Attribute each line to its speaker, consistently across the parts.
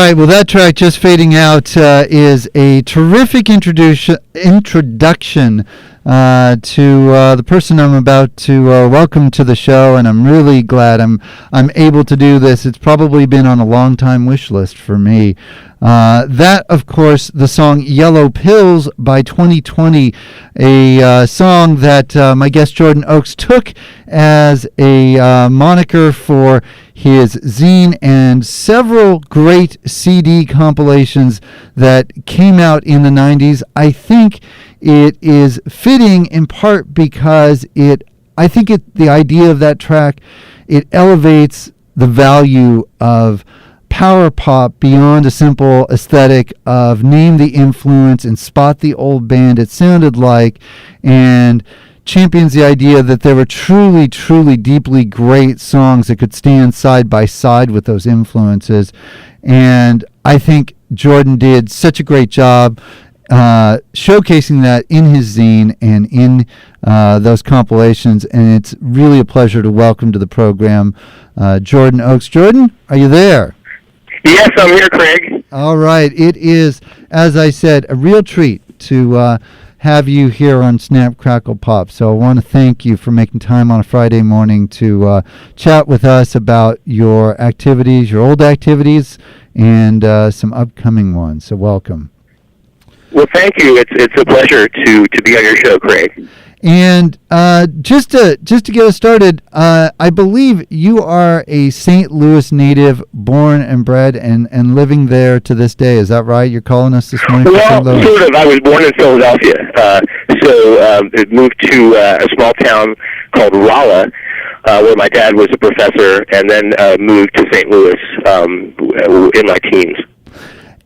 Speaker 1: right, well, that track, Just Fading Out, is a terrific introduction to the person I'm about to welcome to the show, and I'm really glad I'm able to do this. It's probably been on a long time wish list for me. That, of course, the song Yellow Pills by 2020, a song that my guest Jordan Oakes took as a moniker for his zine and several great CD compilations that came out in the 90s. I think it is fitting in part because the idea of that track, it elevates the value of power pop beyond a simple aesthetic of name the influence and spot the old band it sounded like, and champions the idea that there were truly, truly deeply great songs that could stand side by side with those influences. And I think Jordan did such a great job showcasing that in his zine and in those compilations, and it's really a pleasure to welcome to the program Jordan Oakes. Jordan, are you there?
Speaker 2: Yes, I'm here, Craig.
Speaker 1: All right. It is, as I said, a real treat to have you here on Snap, Crackle, Pop. So I want to thank you for making time on a Friday morning to chat with us about your activities, your old activities, and some upcoming ones. So welcome.
Speaker 2: Well, thank you. It's a pleasure to be on your show, Craig.
Speaker 1: And just to get us started, I believe you are a St. Louis native, born and bred, and living there to this day. Is that right? You're calling us this morning?
Speaker 2: Well, sort of. I was born in Philadelphia, so moved to a small town called Rolla, where my dad was a professor, and then moved to St. Louis in my teens.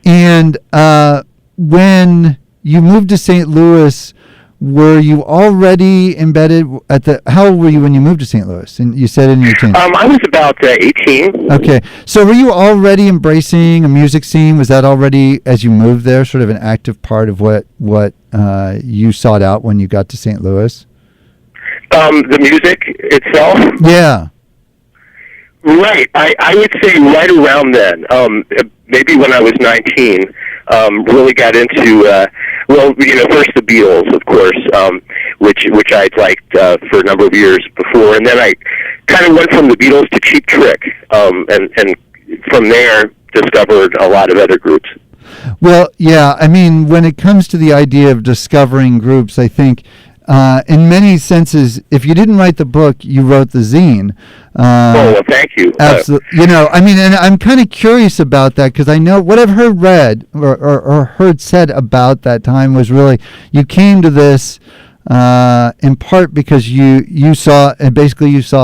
Speaker 1: And when you moved to St. Louis, were you already embedded how old were you when you moved to St. Louis? And you said in your teens.
Speaker 2: I was about 18.
Speaker 1: Okay. So were you already embracing a music scene? Was that already, as you moved there, sort of an active part of what you sought out when you got to St. Louis?
Speaker 2: The music itself?
Speaker 1: Yeah.
Speaker 2: Right. I would say right around then. Maybe when I was 19, really got into, first the Beatles, of course, which I'd liked for a number of years before. And then I kind of went from the Beatles to Cheap Trick, and from there discovered a lot of other groups.
Speaker 1: Well, yeah, I mean, when it comes to the idea of discovering groups, I think in many senses, if you didn't write the book, you wrote the zine.
Speaker 2: Well, thank you.
Speaker 1: Absolutely. And I'm kind of curious about that because I know what I've read or heard said about that time was really you came to this in part because you saw a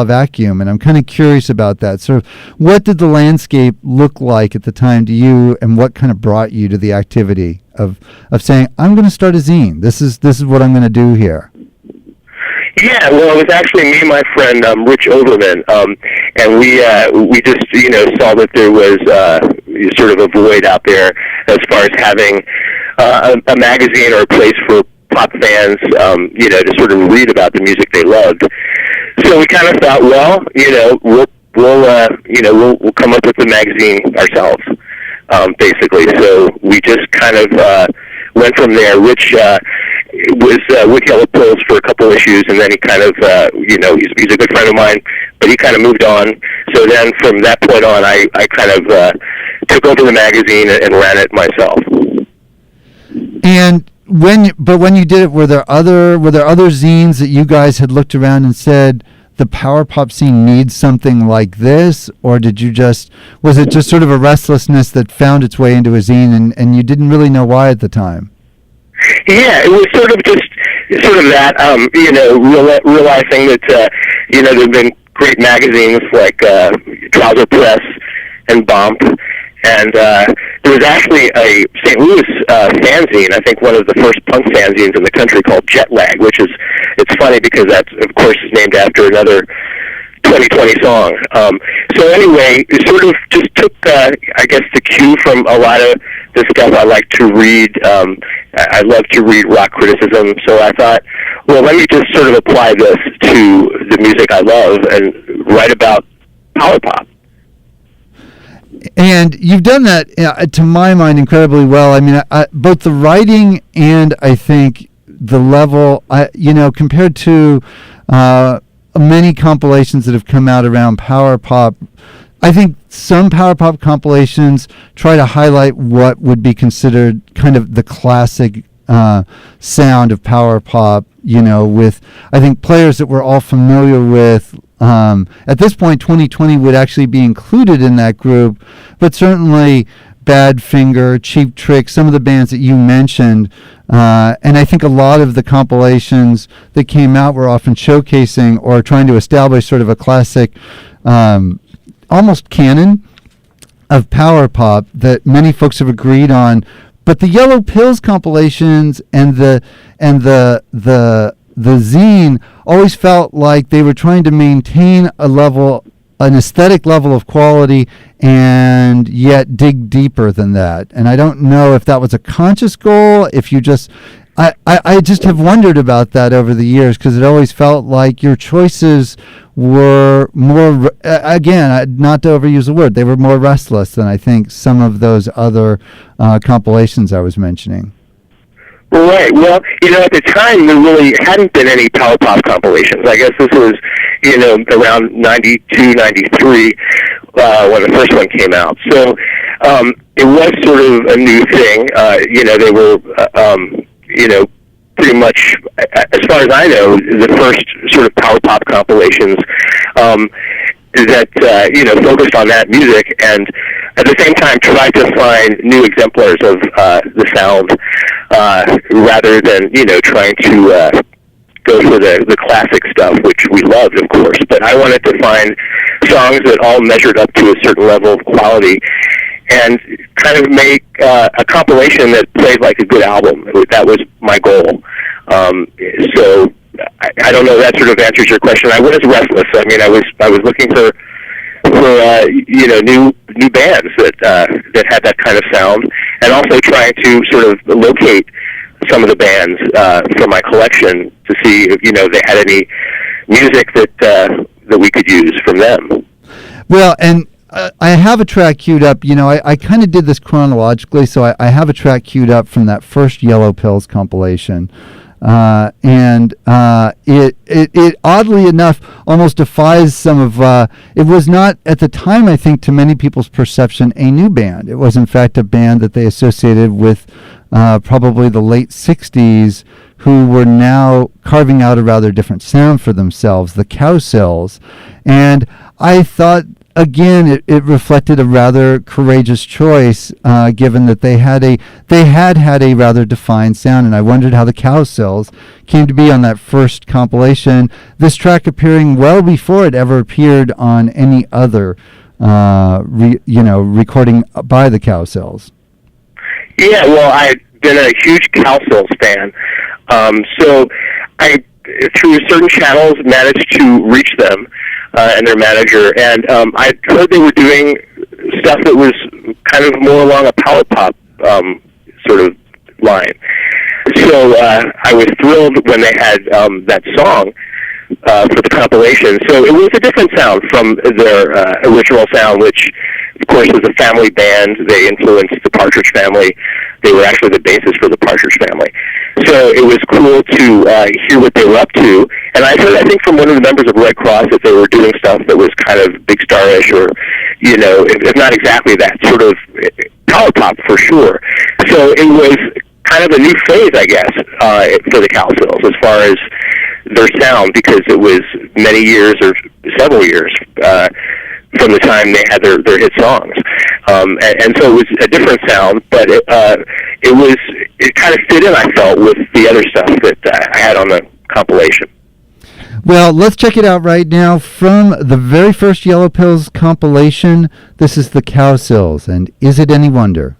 Speaker 1: vacuum, and I'm kind of curious about that. Sort of, what did the landscape look like at the time to you, and what kind of brought you to the activity of saying, I'm going to start a zine. This is what I'm going to do here.
Speaker 2: Yeah, well, it was actually me and my friend Rich Overman, and we just saw that there was sort of a void out there as far as having a magazine or a place for pop fans, to sort of read about the music they loved. So we kind of thought, well, we'll come up with the magazine ourselves, basically. So we just kind of went from there. Rich was with Yellow Pills for a couple issues, and then he kind of, he's a good friend of mine, but he kind of moved on. So then from that point on, I kind of took over the magazine and ran it myself.
Speaker 1: And when you did it, were there other zines that you guys had looked around and said the power pop scene needs something like this, or was it just sort of a restlessness that found its way into a zine and you didn't really know why at the time?
Speaker 2: Yeah, it was sort of that, realizing that there have been great magazines like Trouser Press and Bump. And there was actually a St. Louis fanzine, I think one of the first punk fanzines in the country, called Jet Lag, it's funny because that, of course, is named after another 2020 song. So anyway, it sort of just took, I guess, the cue from a lot of the stuff I like to read. I love to read rock criticism, so I thought, well, let me just sort of apply this to the music I love and write about power pop.
Speaker 1: And you've done that, to my mind, incredibly well. I mean, both the writing and I think the level, compared to many compilations that have come out around power pop, I think some power pop compilations try to highlight what would be considered kind of the classic sound of power pop, with, I think, players that we're all familiar with. At this point, 2020 would actually be included in that group, but certainly Badfinger, Cheap Trick, some of the bands that you mentioned, and I think a lot of the compilations that came out were often showcasing or trying to establish sort of a classic, almost canon of power pop that many folks have agreed on. But the Yellow Pills compilations and the zine always felt like they were trying to maintain an aesthetic level of quality, and yet dig deeper than that. And I don't know if that was a conscious goal, if you just... I just have wondered about that over the years, because it always felt like your choices were more, again, not to overuse the word, they were more restless than I think some of those other compilations I was mentioning.
Speaker 2: Right. Well, at the time, there really hadn't been any power pop compilations. I guess this was, around 92, 93, when the first one came out. So it was sort of a new thing. They were, pretty much, as far as I know, the first sort of power pop compilations that, focused on that music, and at the same time tried to find new exemplars of the sound, rather than, trying to go for the classic stuff, which we loved, of course. But I wanted to find songs that all measured up to a certain level of quality, and kind of make a compilation that played like a good album. That was my goal. So I don't know if that sort of answers your question. I was restless. I mean, I was looking for new bands that had that kind of sound, and also trying to sort of locate some of the bands from my collection to see if they had any music that we could use from them.
Speaker 1: Well, and I have a track queued up. I kind of did this chronologically, so I have a track queued up from that first Yellow Pills compilation. And it oddly enough almost defies some of, it was not at the time, I think, to many people's perception, a new band. It was in fact a band that they associated with probably the late 60s, who were now carving out a rather different sound for themselves, the Cowsills. And I thought, again, it reflected a rather courageous choice, given that they had a rather defined sound, and I wondered how the Cowsills came to be on that first compilation. This track appearing well before it ever appeared on any other, recording by the Cowsills. Yeah,
Speaker 2: well, I've been a huge Cowsills fan, so I, through certain channels, managed to reach them. And their manager, and I heard they were doing stuff that was kind of more along a power pop sort of line. So I was thrilled when they had that song for the compilation. So it was a different sound from their original sound, which, of course, was a family band. They influenced the Partridge Family. They were actually the basis for the Partridge Family. So it was cool to hear what they were up to. And I heard, I think, from one of the members of Red Cross that they were doing stuff that was kind of Big Star-ish, or, if not exactly that, sort of power pop for sure. So it was kind of a new phase, I guess, for the Cowsills as far as their sound, because it was many years or several years from the time they had their hit songs, and so it was a different sound, but it kind of fit in, I felt, with the other stuff that I had on the compilation.
Speaker 1: Well, let's check it out right now from the very first Yellow Pills compilation. This is the Cowsills, and Is It Any Wonder?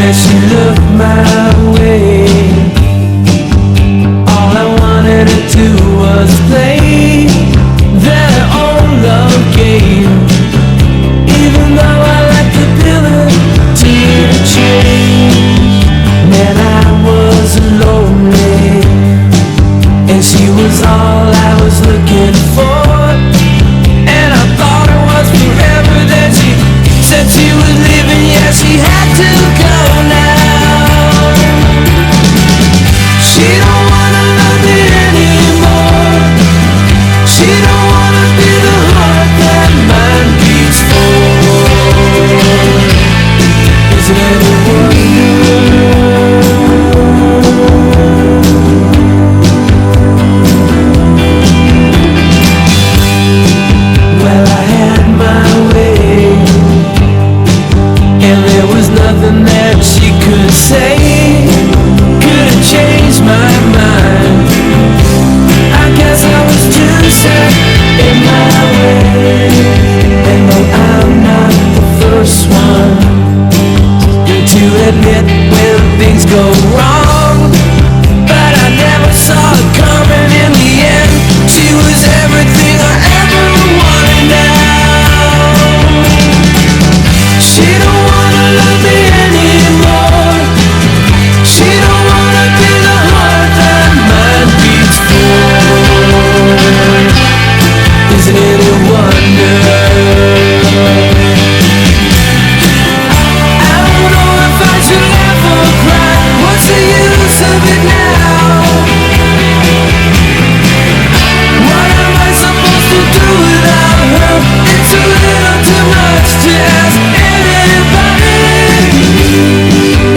Speaker 3: As she looked my way, all I wanted to do was play their own love admit when things go wrong, but I never saw it coming in the end. She was everything I ever wanted now. She don't wanna love me anymore. She don't wanna be the heart that mine beats for. Isn't it a wonder? I don't know if I should laugh or cry. What's the use of it now? What am I supposed to do without her? It's a little too much to ask anybody.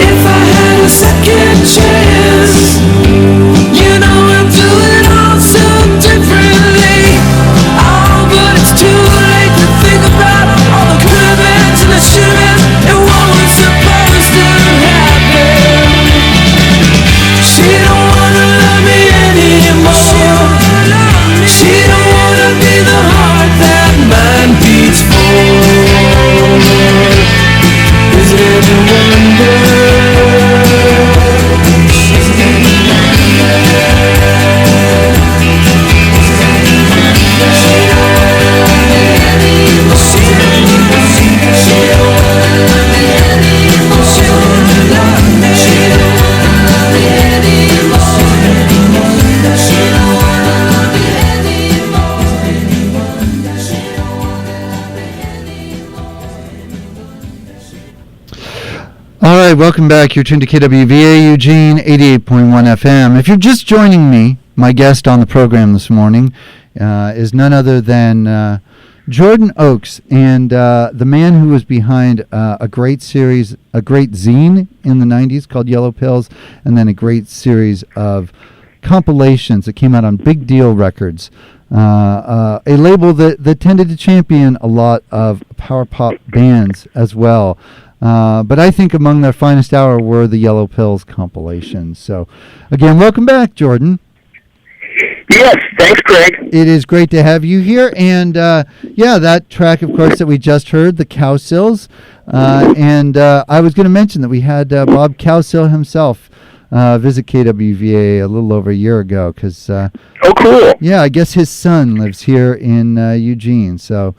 Speaker 3: If I had a second chance, you know I'd do it all so differently. Oh, but it's too late to think about all the could have beens and the should have beens and what was supposed to happen. She don't wanna love me anymore. She don't wanna be the heart that mine beats for. Is it a wonder?
Speaker 1: All right, welcome back. You're tuned to KWVA Eugene 88.1 FM. If you're just joining me, my guest on the program this morning is none other than Jordan Oakes, and the man who was behind a great series, a great zine in the 90s called Yellow Pills, and then a great series of compilations that came out on Big Deal Records, a label that tended to champion a lot of power pop bands as well. But I think among their finest hour were the Yellow Pills compilations. So, again, welcome back, Jordan.
Speaker 2: Yes, thanks, Craig.
Speaker 1: It is great to have you here. And, yeah, that track, of course, that we just heard, the Cowsills. And I was going to mention that we had Bob Cowsill himself visit KWVA a little over a year ago.
Speaker 2: Oh, cool.
Speaker 1: Yeah, I guess his son lives here in Eugene. So...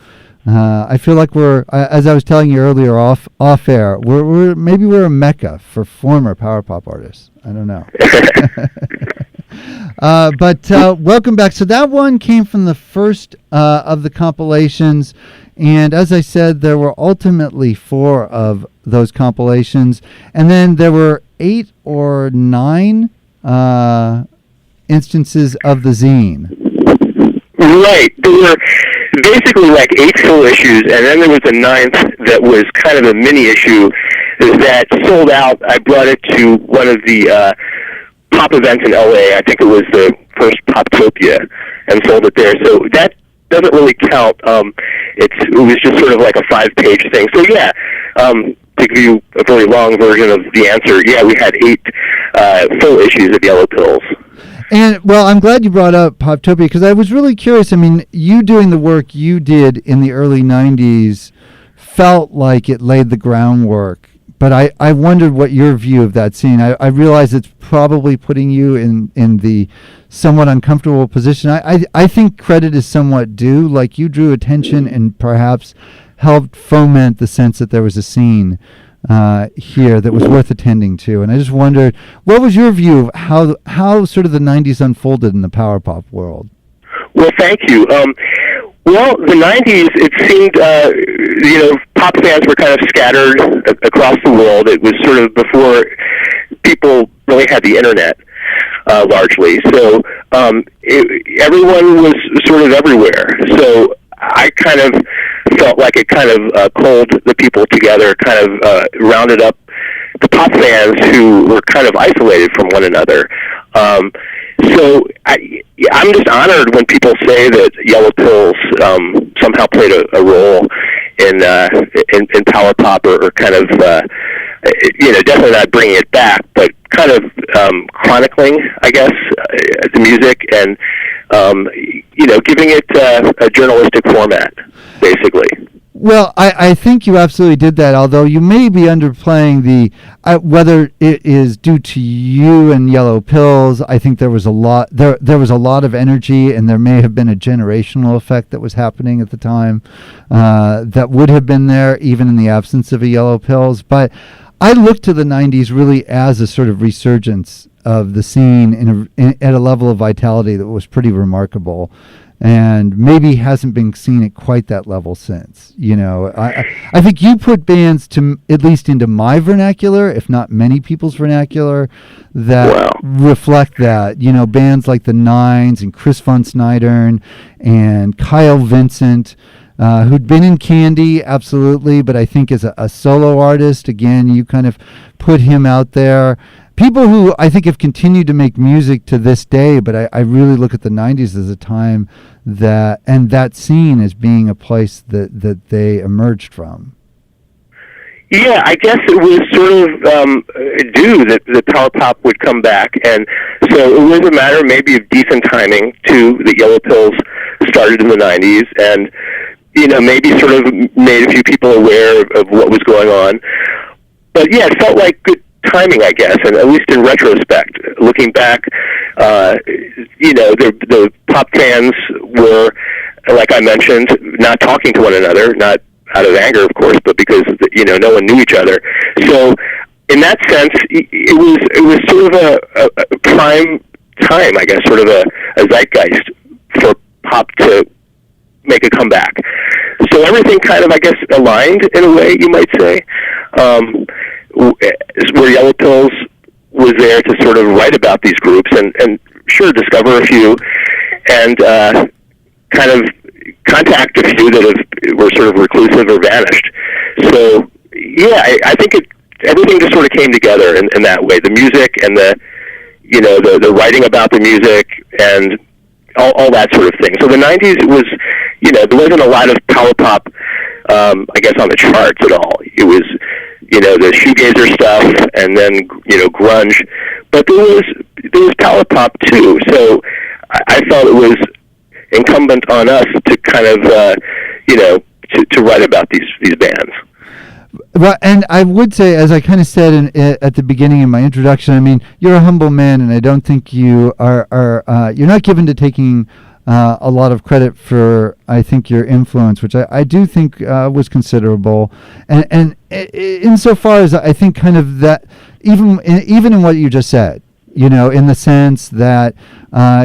Speaker 1: I feel like we're, as I was telling you earlier off air, maybe we're a mecca for former power pop artists. I don't know. But welcome back. So that one came from the first of the compilations, and as I said, there were ultimately 4 of those compilations, and then there were 8 or 9 instances of the zine.
Speaker 2: Right. There were basically like 8 full issues, and then there was a 9th that was kind of a mini issue that sold out. I brought it to one of the pop events in LA. I think it was the first Poptopia, and sold it there. So that doesn't really count. It was just sort of like a 5-page thing. So yeah, to give you a very long version of the answer, yeah, we had 8 full issues of Yellow Pills.
Speaker 1: And, well, I'm glad you brought up Poptopia, because I was really curious. I mean, you doing the work you did in the early 90s felt like it laid the groundwork. But I wondered what your view of that scene. I realize it's probably putting you in the somewhat uncomfortable position. I think credit is somewhat due. Like, you drew attention and perhaps helped foment the sense that there was a scene here that was worth attending to. And I just wondered, what was your view of how sort of the 90s unfolded in the power pop world?
Speaker 2: Well, thank you. Well, the 90s, it seemed, pop fans were kind of scattered across the world. It was sort of before people really had the internet, largely. So everyone was sort of everywhere. So I kind of felt like it kind of culled the people together, kind of rounded up the pop fans who were kind of isolated from one another. So I'm just honored when people say that Yellow Pills somehow played a role in power pop, or kind of definitely not bringing it back, but kind of chronicling, I guess, the music, and giving it a journalistic format, basically.
Speaker 1: Well, I think you absolutely did that, although you may be underplaying whether it is due to you and Yellow Pills. I think there was a lot of energy, and there may have been a generational effect that was happening at the time that would have been there even in the absence of a Yellow Pills. But I look to the 90s really as a sort of resurgence of the scene at a level of vitality that was pretty remarkable, and maybe hasn't been seen at quite that level since. I think you put bands to at least into my vernacular, if not many people's vernacular, that reflect that. Bands like the Nines and Chris Von Snydern and Kyle Vincent, who'd been in Candy, absolutely, but I think as a solo artist, again, you kind of put him out there. People who I think have continued to make music to this day, but I really look at the 90s as a time that scene as being a place that they emerged from.
Speaker 2: Yeah, I guess it was sort of due that the power pop would come back, and so it was a matter maybe of decent timing too. The Yellow Pills started in the 90s, and maybe sort of made a few people aware of what was going on. But yeah, it felt like good timing, I guess, and at least in retrospect, looking back, the pop fans were, like I mentioned, not talking to one another, not out of anger, of course, but because no one knew each other. So, in that sense, it was sort of a prime time, I guess, sort of a zeitgeist for pop to make a comeback. So everything kind of, I guess, aligned in a way, you might say. Where Yellow Pills was there to sort of write about these groups and sure, discover a few and kind of contact a few that were sort of reclusive or vanished. So, yeah, I think everything just sort of came together in that way. The music and the writing about the music and all that sort of thing. So the 90s was, there wasn't a lot of power pop, I guess, on the charts at all. It was, the shoegazer stuff and then, grunge. But there was power pop too. So I felt it was incumbent on us to kind of, to write about these bands.
Speaker 1: Well, and I would say, as I kind of said at the beginning in my introduction, I mean, you're a humble man, and I don't think you are you're not given to taking a lot of credit for, I think, your influence, which I do think was considerable. And insofar as I think kind of that, even in what you just said, in the sense that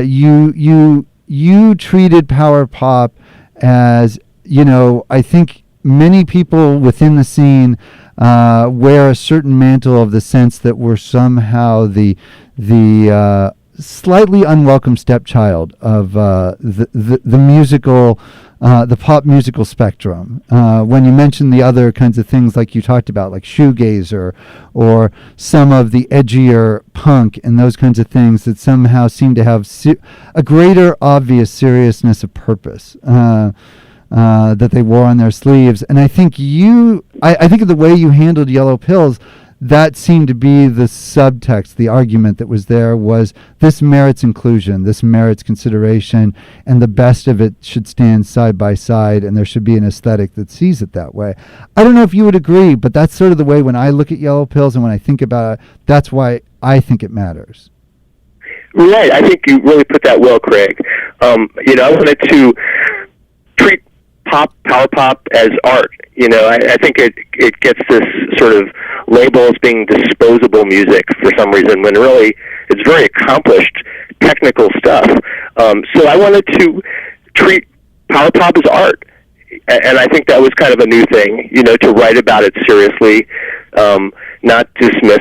Speaker 1: you treated power pop as, I think many people within the scene wear a certain mantle of the sense that we're somehow the slightly unwelcome stepchild of the musical, the pop musical spectrum. When you mention the other kinds of things like you talked about, like shoegazer or some of the edgier punk and those kinds of things that somehow seem to have a greater obvious seriousness of purpose that they wore on their sleeves. And I think I think of the way you handled Yellow Pills, that seemed to be the subtext, the argument that was there was this merits inclusion, this merits consideration, and the best of it should stand side by side, and there should be an aesthetic that sees it that way. I don't know if you would agree, but that's sort of the way when I look at Yellow Pills and when I think about it, that's why I think it matters.
Speaker 2: Right, I think you really put that well, Craig. I wanted to treat power pop as art. I think it gets this sort of label as being disposable music for some reason, when really it's very accomplished technical stuff. So I wanted to treat power pop as art, and I think that was kind of a new thing, to write about it seriously, not dismiss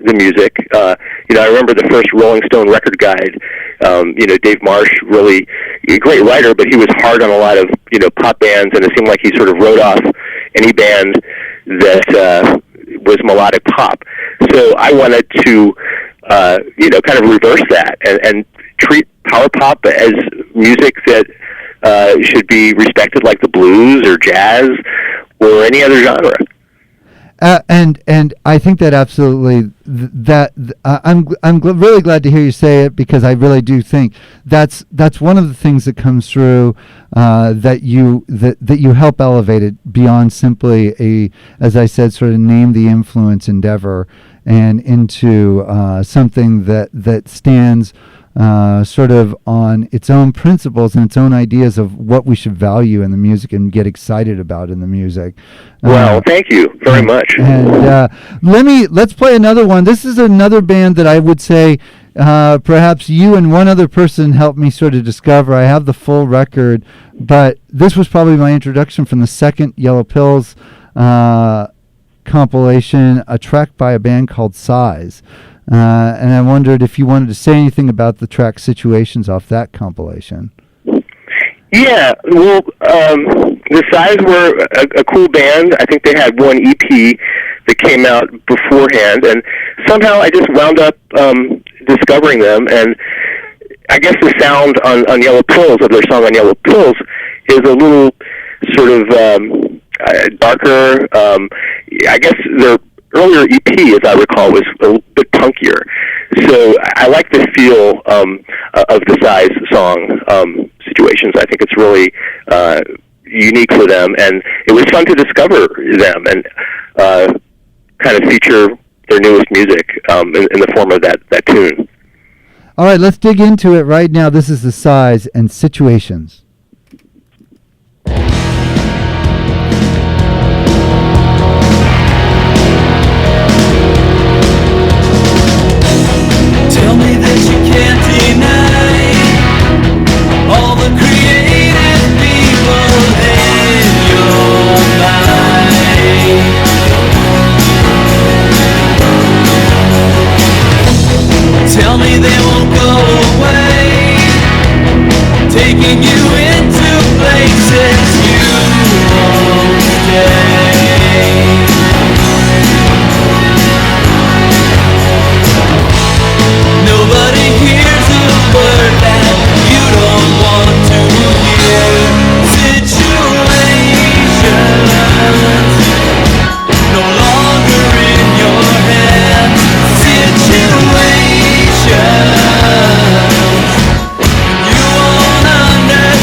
Speaker 2: the music. I remember the first Rolling Stone record guide, Dave Marsh, really a great writer, but he was hard on a lot of, pop bands, and it seemed like he sort of wrote off any band that was melodic pop. So I wanted to, kind of reverse that and treat power pop as music that should be respected like the blues or jazz or any other genre.
Speaker 1: and I think that absolutely really glad to hear you say it, because I really do think that's one of the things that comes through, that you help elevate it beyond simply as I said, sort of name the influence endeavor, and into something that stands sort of on its own principles and its own ideas of what we should value in the music and get excited about in the music.
Speaker 2: Well, thank you very much.
Speaker 1: And let's play another one. This is another band that I would say perhaps you and one other person helped me sort of discover. I have the full record, but this was probably my introduction from the second Yellow Pills compilation, a track by a band called Size. And I wondered if you wanted to say anything about the track Situations off that compilation.
Speaker 2: Yeah, well, the Size were a cool band. I think they had one EP that came out beforehand, and somehow I just wound up discovering them. And I guess the sound on Yellow Pills, of their song on Yellow Pills, is a little sort of darker. I guess their earlier EP, as I recall, was a little bit punkier. So I like the feel of the Size song, Situations. I think it's really unique for them, and it was fun to discover them and kind of feature their newest music in the form of that tune.
Speaker 1: All right, let's dig into it right now. This is the Size and Situations.
Speaker 3: Tell me that you can't deny all the creative people in your mind. Tell me they won't go away, taking you into places you won't stay. Nobody hears a word that you don't want to hear. Situations no longer in your hands. Situations you won't understand.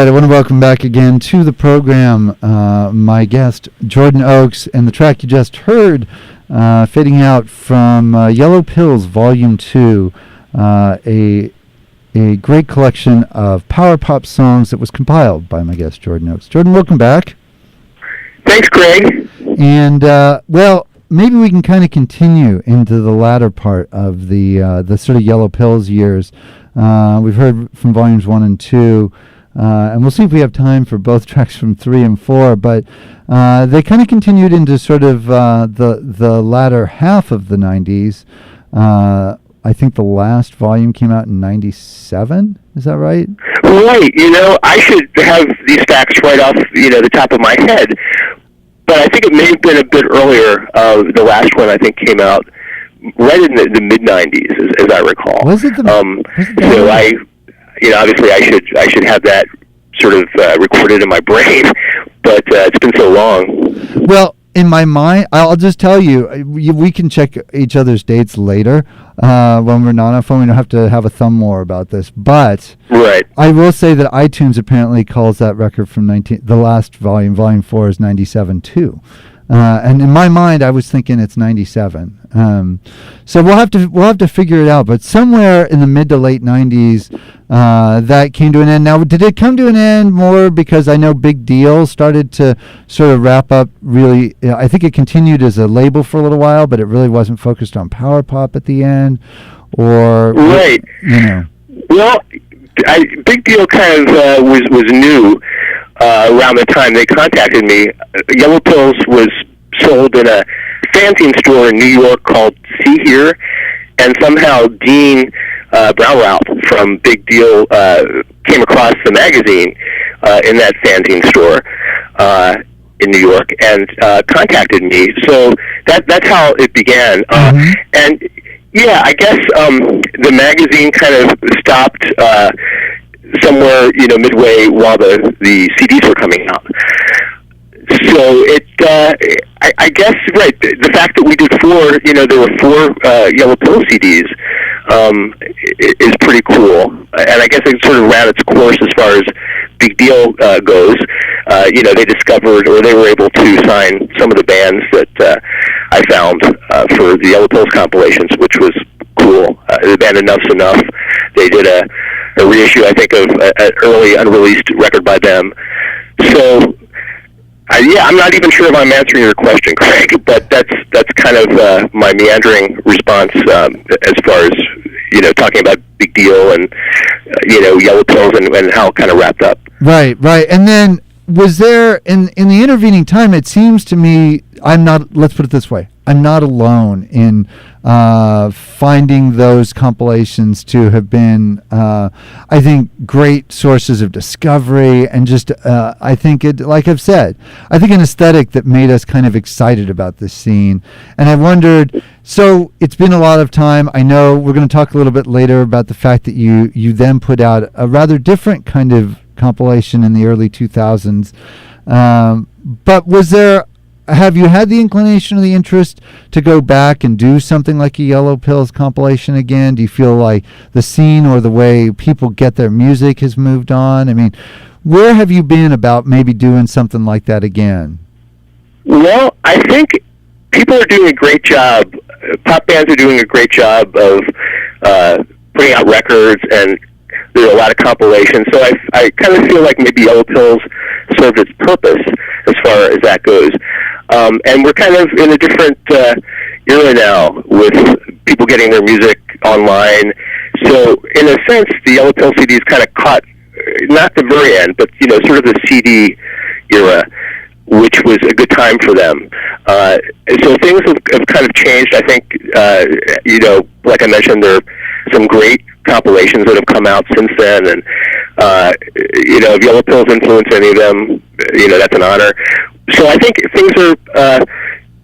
Speaker 1: right, I want to welcome back again to the program my guest, Jordan Oakes, and the track you just heard, fading out from Yellow Pills Volume 2, a great collection of power pop songs that was compiled by my guest, Jordan Oakes. Jordan, welcome back.
Speaker 2: Thanks, Craig.
Speaker 1: And, well, maybe we can kind of continue into the latter part of the sort of Yellow Pills years. We've heard from Volumes 1 and 2. And we'll see if we have time for both tracks from 3 and 4, but they kind of continued into sort of the latter half of the 90s. I think the last volume came out in 97, is that right?
Speaker 2: Right, I should have these facts right off, the top of my head, but I think it may have been a bit earlier. The last one, I think, came out right in the mid-90s, as I recall.
Speaker 1: Was it
Speaker 2: Obviously I should have that sort of recorded in my brain, but it's been so long.
Speaker 1: Well, in my mind, I'll just tell you, we can check each other's dates later when we're not on phone. We don't have to have a thumb war about this, but
Speaker 2: right.
Speaker 1: I will say that iTunes apparently calls that record from the last volume, Volume 4, is 97 too. And in my mind, I was thinking it's 97. So we'll have to figure it out. But somewhere in the mid to late 90s, that came to an end. Now, did it come to an end more because I know Big Deal started to sort of wrap up? Really, I think it continued as a label for a little while, but it really wasn't focused on power pop at the end, or
Speaker 2: right. Well, Big Deal kind of was new. Around the time they contacted me. Yellow Pills was sold in a fanzine store in New York called See Here, and somehow Dean Brownrout from Big Deal came across the magazine in that fanzine store in New York and contacted me. So that's how it began. And yeah, I guess the magazine kind of stopped somewhere, midway while the CDs were coming out. So I guess, right, the fact that we did 4, there were 4 Yellow Pill CDs is pretty cool. And I guess it sort of ran its course as far as Big Deal goes. They discovered, or they were able to sign some of the bands that I found for the Yellow Pills compilations, which was cool. The band Enough's Enough, they did a reissue, I think, of an early unreleased record by them. So, I'm not even sure if I'm answering your question, Craig, but that's kind of my meandering response as far as, talking about Big Deal and, Yellow Pills and how it kind of wrapped up.
Speaker 1: Right. And then was there, in the intervening time, it seems to me, let's put it this way, I'm not alone in finding those compilations to have been, I think, great sources of discovery, and just, I think it, like I've said, I think an aesthetic that made us kind of excited about this scene. And I wondered, so it's been a lot of time. I know we're going to talk a little bit later about the fact that you then put out a rather different kind of compilation in the early 2000s. But have you had the inclination or the interest to go back and do something like a Yellow Pills compilation again? Do you feel like the scene or the way people get their music has moved on? I mean, where have you been about maybe doing something like that again?
Speaker 2: Well, I think people are doing a great job. Pop bands are doing a great job of putting out records, and there are a lot of compilations. So I kind of feel like maybe Yellow Pills served its purpose as far as that goes. And we're kind of in a different era now with people getting their music online. So in a sense, the Yellow Pill CDs kind of caught, not the very end, but, sort of the CD era, which was a good time for them. So things have kind of changed. I think, like I mentioned, there are some great compilations that have come out since then, and if Yellow Pills influence any of them, that's an honor. So I think things are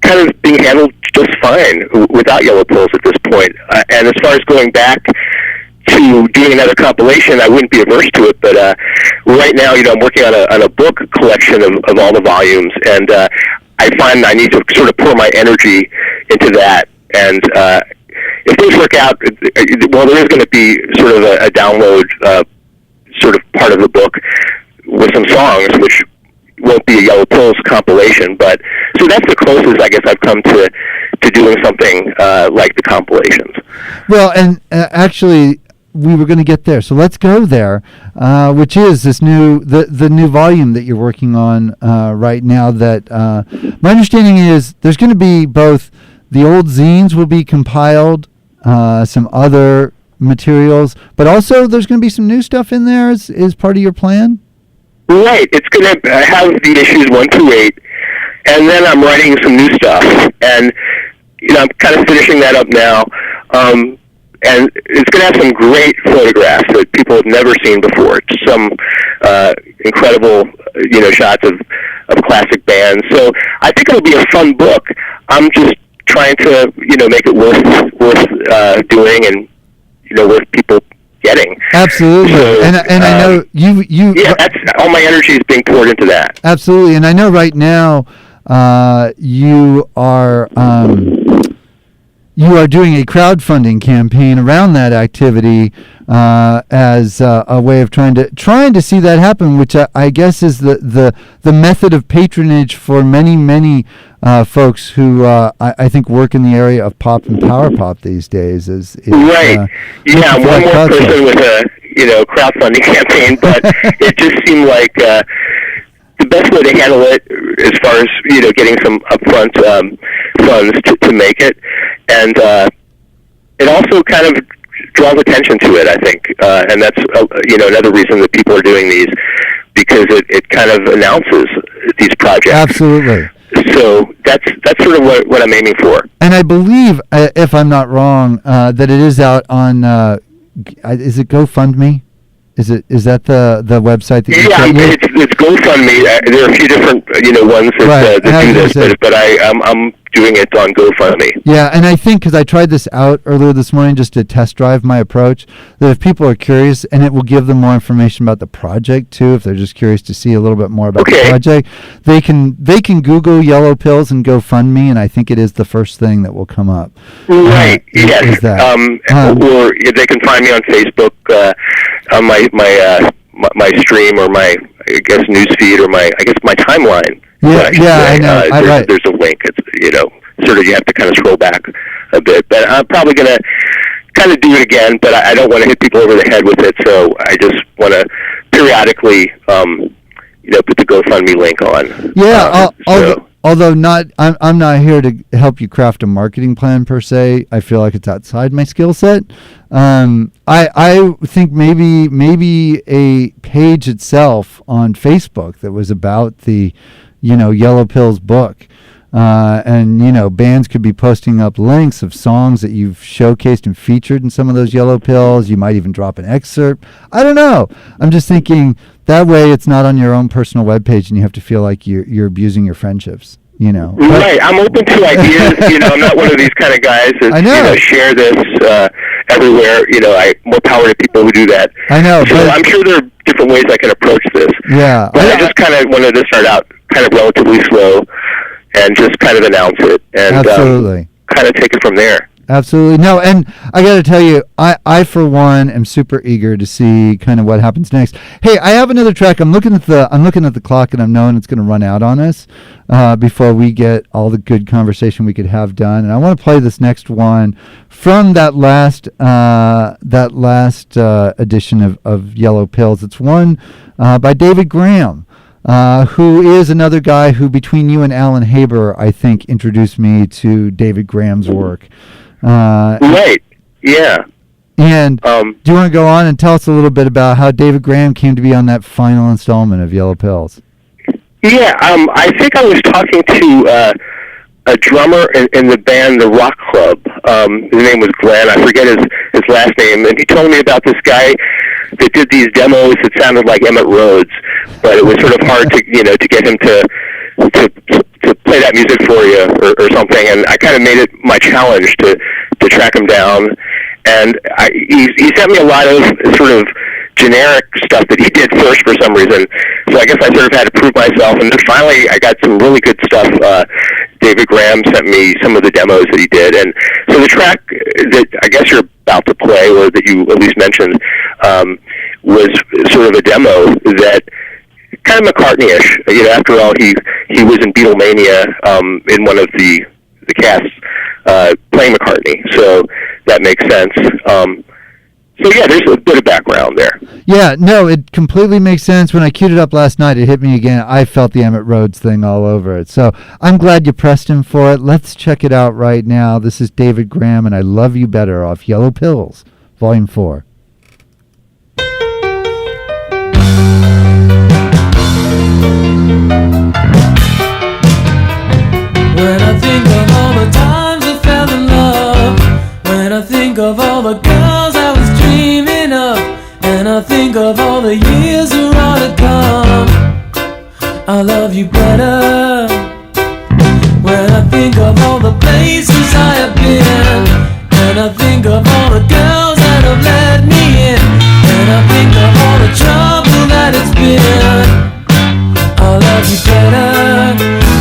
Speaker 2: kind of being handled just fine without Yellow Pills at this point. And as far as going back to doing another compilation, I wouldn't be averse to it. But right now, I'm working on a book collection of all the volumes, and I find I need to sort of pour my energy into that. And if things work out, well, there is going to be sort of a download sort of part of the book with some songs, which won't be a Yellow Pills compilation, but so that's the closest I guess I've come to doing something like the compilations.
Speaker 1: Well, and actually, we were going to get there, so let's go there, which is this the new volume that you're working on right now. That my understanding is there's going to be both the old zines will be compiled, some other materials, but also there's going to be some new stuff in there. Is part of your plan?
Speaker 2: Right. It's going to have the issues 1 through 8, and then I'm writing some new stuff, and I'm kind of finishing that up now. And it's going to have some great photographs that people have never seen before. Some incredible, shots of classic bands. So I think it'll be a fun book. I'm just trying to, make it worth doing and, worth people getting.
Speaker 1: Absolutely. So, and I know you.
Speaker 2: Yeah, that's all my energy is being poured into that.
Speaker 1: Absolutely. And I know right now you are doing a crowdfunding campaign around that activity as a way of trying to see that happen, which I guess is the method of patronage for many folks who I think work in the area of pop and power pop these days. Is
Speaker 2: right? Yeah, one more person with a crowdfunding campaign, but it just seemed like the best way to handle it, as far as getting some upfront funds to make it, and it also kind of draws attention to it, I think, and that's another reason that people are doing these, because it kind of announces these projects.
Speaker 1: Absolutely.
Speaker 2: So that's sort of what I'm aiming for.
Speaker 1: And I believe, if I'm not wrong, that it is out on. Is it GoFundMe? Is that the website that you
Speaker 2: sent me? Yeah, it's GoFundMe. There are a few different ones that do this, but I'm doing it on GoFundMe.
Speaker 1: Yeah, and I think because I tried this out earlier this morning just to test drive my approach, that if people are curious, and it will give them more information about the project too, if they're just curious to see a little bit more about the project, they can Google Yellow Pills and GoFundMe, and I think it is the first thing that will come up.
Speaker 2: Right. Yes.
Speaker 1: Is that.
Speaker 2: Or they can find me on Facebook on my stream, or my news feed, or my timeline.
Speaker 1: Yeah, I know.
Speaker 2: There's a link. It's sort of, you have to kind of scroll back a bit. But I'm probably going to kind of do it again, but I don't want to hit people over the head with it, so I just want to periodically, put the GoFundMe link on.
Speaker 1: Yeah, although I'm not here to help you craft a marketing plan per se. I feel like it's outside my skill set. I think maybe a page itself on Facebook that was about the Yellow Pills book, and bands could be posting up links of songs that you've showcased and featured in some of those Yellow Pills. You might even drop an excerpt. I don't know. I'm just thinking that way it's not on your own personal webpage and you have to feel like you're abusing your friendships.
Speaker 2: Right. I'm open to ideas. I'm not one of these kind of guys that share this everywhere. More power to people who do that.
Speaker 1: I know.
Speaker 2: So I'm sure there are different ways I can approach this.
Speaker 1: Yeah.
Speaker 2: But I just kind of wanted to start out kind of relatively slow and just kind of announce it and
Speaker 1: absolutely
Speaker 2: kind of take it from there.
Speaker 1: Absolutely. No, and I got to tell you, I for one am super eager to see kind of what happens next. Hey, I have another track. I'm looking at the clock, and I'm knowing it's going to run out on us before we get all the good conversation we could have done. And I want to play this next one from that last edition of Yellow Pills. It's one by David Graham. Who is another guy who, between you and Alan Haber, I think introduced me to David Graham's work.
Speaker 2: Right. Yeah.
Speaker 1: And do you want to go on and tell us a little bit about how David Graham came to be on that final installment of Yellow Pills?
Speaker 2: Yeah. I think I was talking to a drummer in the band The Rock Club. His name was Glenn. I forget his last name, and he told me about this guy that did these demos that sounded like Emmett Rhodes, but it was sort of hard to get him to play that music for you or something. And I kind of made it my challenge to track him down. And he sent me a lot of sort of generic stuff that he did first for some reason. So I guess I sort of had to prove myself. And then finally I got some really good stuff. David Graham sent me some of the demos that he did. And so the track that I guess you're about to play, or that you at least mentioned, was sort of a demo that kind of McCartney-ish. You know, after all, he was in Beatlemania in one of the casts playing McCartney, so that makes sense. So yeah, there's a bit of background there.
Speaker 1: Yeah, no, it completely makes sense. When I queued it up last night, it hit me again. I felt the Emmett Rhodes thing all over it. So I'm glad you pressed him for it. Let's check it out right now. This is David Graham and I Love You Better off Yellow Pills, Volume 4.
Speaker 3: When I think of all the times I fell in love, when I think of all the girls I was dreaming of, and I think of all the years that are to come, I love you better. When I think of all the places I have been, and I think of all the girls that have let me in, and I think of all the trouble that it's been, I love you better.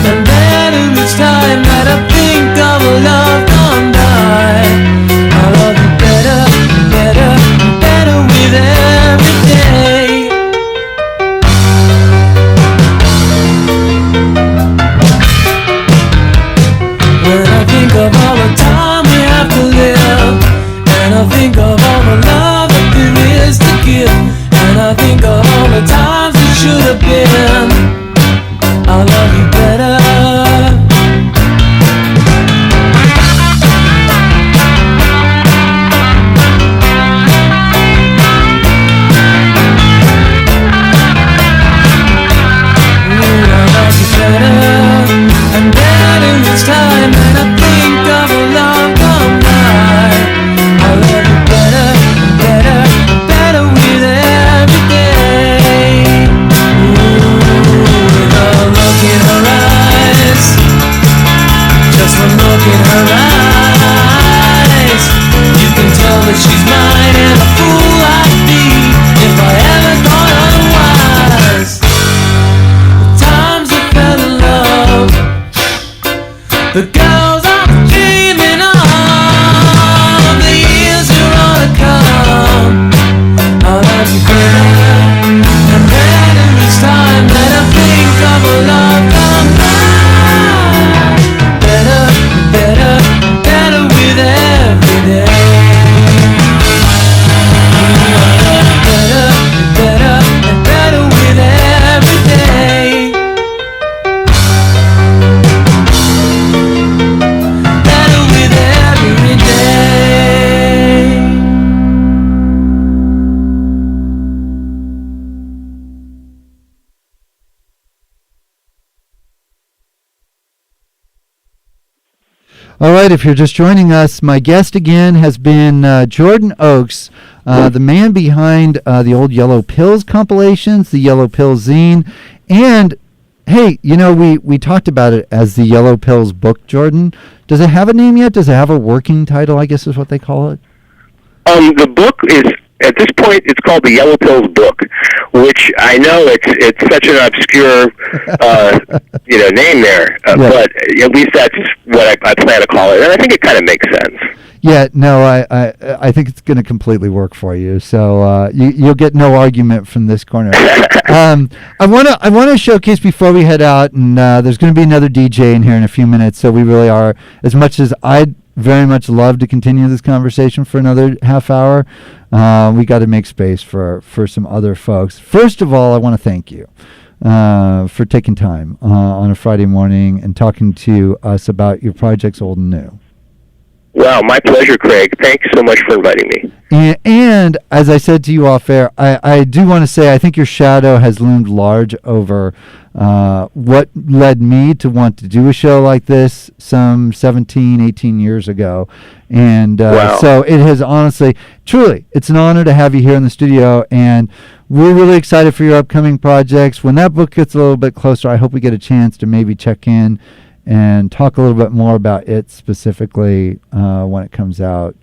Speaker 3: And better each time that I think of a love gone by, I love you better, better, better with every day. When I think of all the time we have to live, and I think of all the love that there is to give, and I think of all the times it should have been, I love you better. I love you better, and better each time that I think of a love gone by. I love you better, better, better with every day. With a look in her eyes, just one look in her eyes, you can tell that she's mine, and a fool I'd be if I ever thought otherwise. The times I fell in love, the girls I'm dreaming of, the years are all to come, I love you better, and better each time that I think of a love gone by. Better, better, better with every day. Better, better, better with every day. Better with every day.
Speaker 1: All right, if you're just joining us, my guest again has been Jordan Oakes, the man behind the old Yellow Pills compilations, the Yellow Pills zine, and hey, you know, we talked about it as the Yellow Pills book, Jordan. Does it have a name yet? Does it have a working title, I guess is what they call it?
Speaker 2: The book is, at this point, it's called the Yellow Pills book, which I know it's such an obscure, name there,
Speaker 1: Yeah.
Speaker 2: but at least that's what I plan to call it, and I think it kind of makes sense.
Speaker 1: Yeah, no, I think it's going to completely work for you. So you'll get no argument from this corner. I want to showcase before we head out, and there's going to be another DJ in here in a few minutes. So we really are, as much as I'd very much love to continue this conversation for another half hour, we got to make space for some other folks. First of all, I want to thank you for taking time on a Friday morning and talking to us about your projects, old and new.
Speaker 2: Wow, my pleasure, Craig. Thanks so much for inviting me.
Speaker 1: And as I said to you off air, I do want to say I think your shadow has loomed large over what led me to want to do a show like this some 17, 18 years ago. And
Speaker 2: wow.
Speaker 1: So it has honestly, truly, it's an honor to have you here in the studio. And we're really excited for your upcoming projects. When that book gets a little bit closer, I hope we get a chance to maybe check in and talk a little bit more about it specifically when it comes out.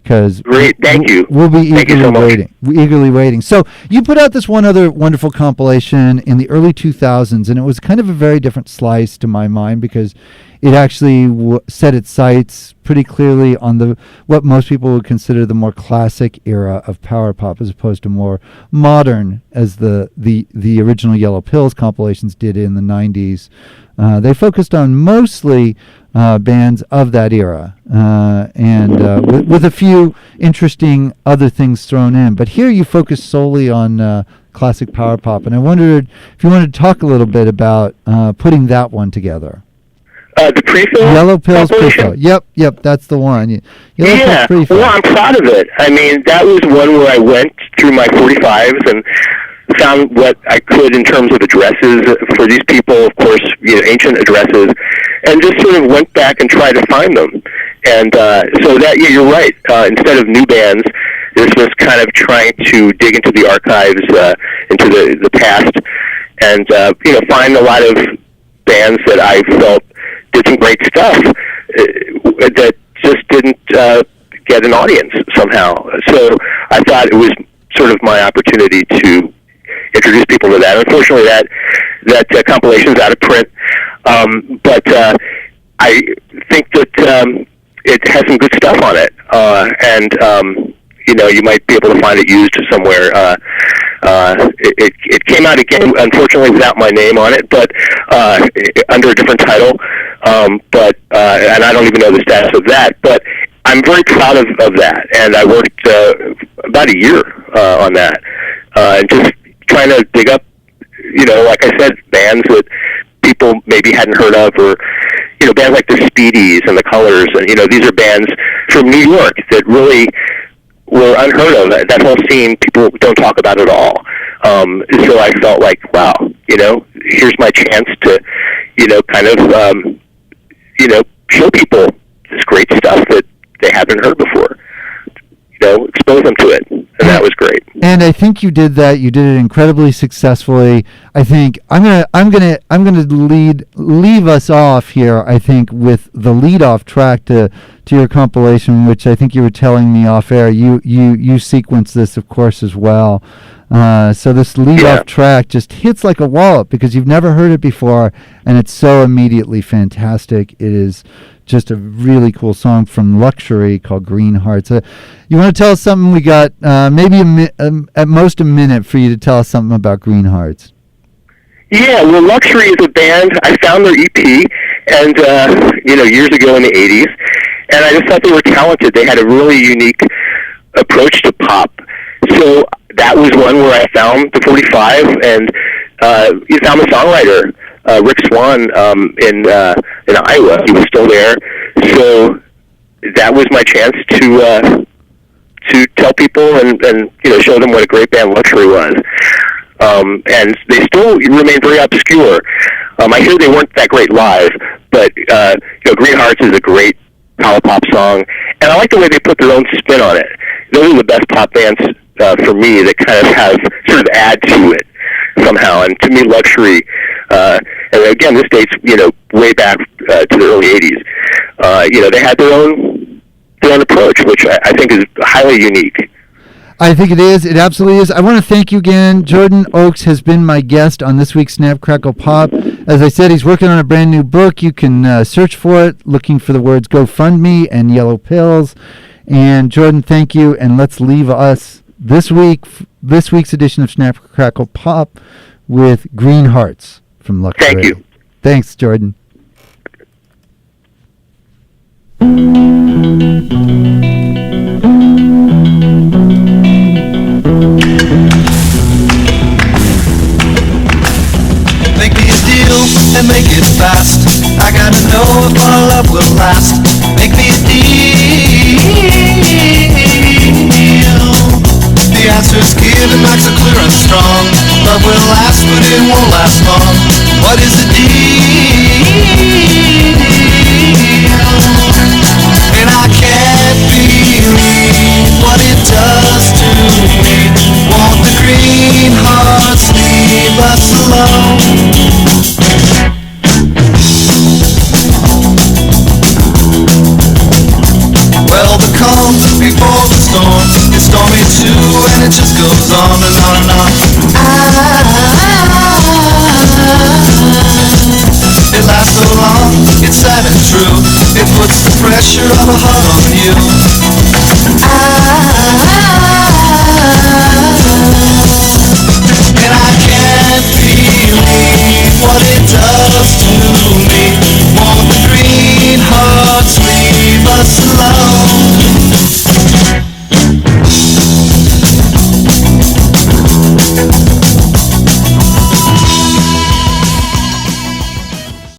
Speaker 1: Because
Speaker 2: Great, thank you.
Speaker 1: We'll be
Speaker 2: Thank you so much.
Speaker 1: eagerly waiting. So you put out this one other wonderful compilation in the early 2000s, and it was kind of a very different slice to my mind because it actually set its sights pretty clearly on what most people would consider the more classic era of power pop, as opposed to more modern, as the original Yellow Pills compilations did in the 90s. They focused on mostly bands of that era, and with a few interesting other things thrown in. But here you focus solely on classic power pop, and I wondered if you wanted to talk a little bit about putting that one together.
Speaker 2: The pre-fill?
Speaker 1: Yellow Pills
Speaker 2: compilation?
Speaker 1: pre-fill. Yep, that's the one. Yellow
Speaker 2: Yeah,
Speaker 1: Pills pre-fill.
Speaker 2: well, I'm proud of it. I mean, that was one where I went through my 45s and found what I could in terms of addresses for these people, of course, ancient addresses, and just sort of went back and tried to find them. And so that, yeah, you're right. Instead of new bands, this was kind of trying to dig into the archives, into the past, and find a lot of bands that I felt did some great stuff that just didn't get an audience somehow. So I thought it was sort of my opportunity to introduce people to that. Unfortunately, that compilation's out of print, but I think that it has some good stuff on it, and you might be able to find it used somewhere. It came out again, unfortunately, without my name on it, but under a different title. And I don't even know the status of that. But I'm very proud of that, and I worked about a year on that, and just trying to dig up, like I said, bands that people maybe hadn't heard of, or bands like the Speedies and the Colors, and these are bands from New York that really were unheard of. That whole scene, people don't talk about at all. So I felt like, wow, here's my chance to, kind of, show people this great stuff that they haven't heard before. Expose them to it, and that was great.
Speaker 1: And I think you did that. You did it incredibly successfully. I think I'm gonna leave us off here. I think with the lead-off track to your compilation, which I think you were telling me off air. You sequenced this, of course, as well. So this lead-off track just hits like a wallop because you've never heard it before, and it's so immediately fantastic. It is just a really cool song from Luxury called Green Hearts. You want to tell us something? We got maybe at most a minute for you to tell us something about Green Hearts.
Speaker 2: Yeah, well, Luxury is a band. I found their EP, and years ago in the 80s, and I just thought they were talented. They had a really unique approach to pop. So that was one where I found the 45, and you found the songwriter, Rick Swan, in Iowa. He was still there. So that was my chance to tell people and show them what a great band Luxury was. And they still remain very obscure. I hear they weren't that great live, but Green Hearts is a great power pop song, and I like the way they put their own spin on it. Those are the best pop bands for me that kind of have sort of add to it somehow. And to me, Luxury, and again, this dates way back to the early 80s. They had their own approach, which I think is highly unique.
Speaker 1: I think it is. It absolutely is. I want to thank you again. Jordan Oakes has been my guest on this week's Snap, Crackle, Pop. As I said, he's working on a brand new book. You can search for it, looking for the words GoFundMe and Yellow Pills. And Jordan, thank you. And let's leave us this week's edition of Snap, Crackle, Pop with Green Hearts from Luxury.
Speaker 2: Thank you.
Speaker 1: Thanks, Jordan.
Speaker 3: Make me a deal and make it fast. I gotta know if our love will last. Make me a deal. The answer's given, max are clear and strong. Love will last, but it won't last long. What is a deal? And I can't believe what it does to me. Won't the green hearts leave us alone? on and on and on. It lasts so long, it's sad and true. It puts the pressure of a heart on you.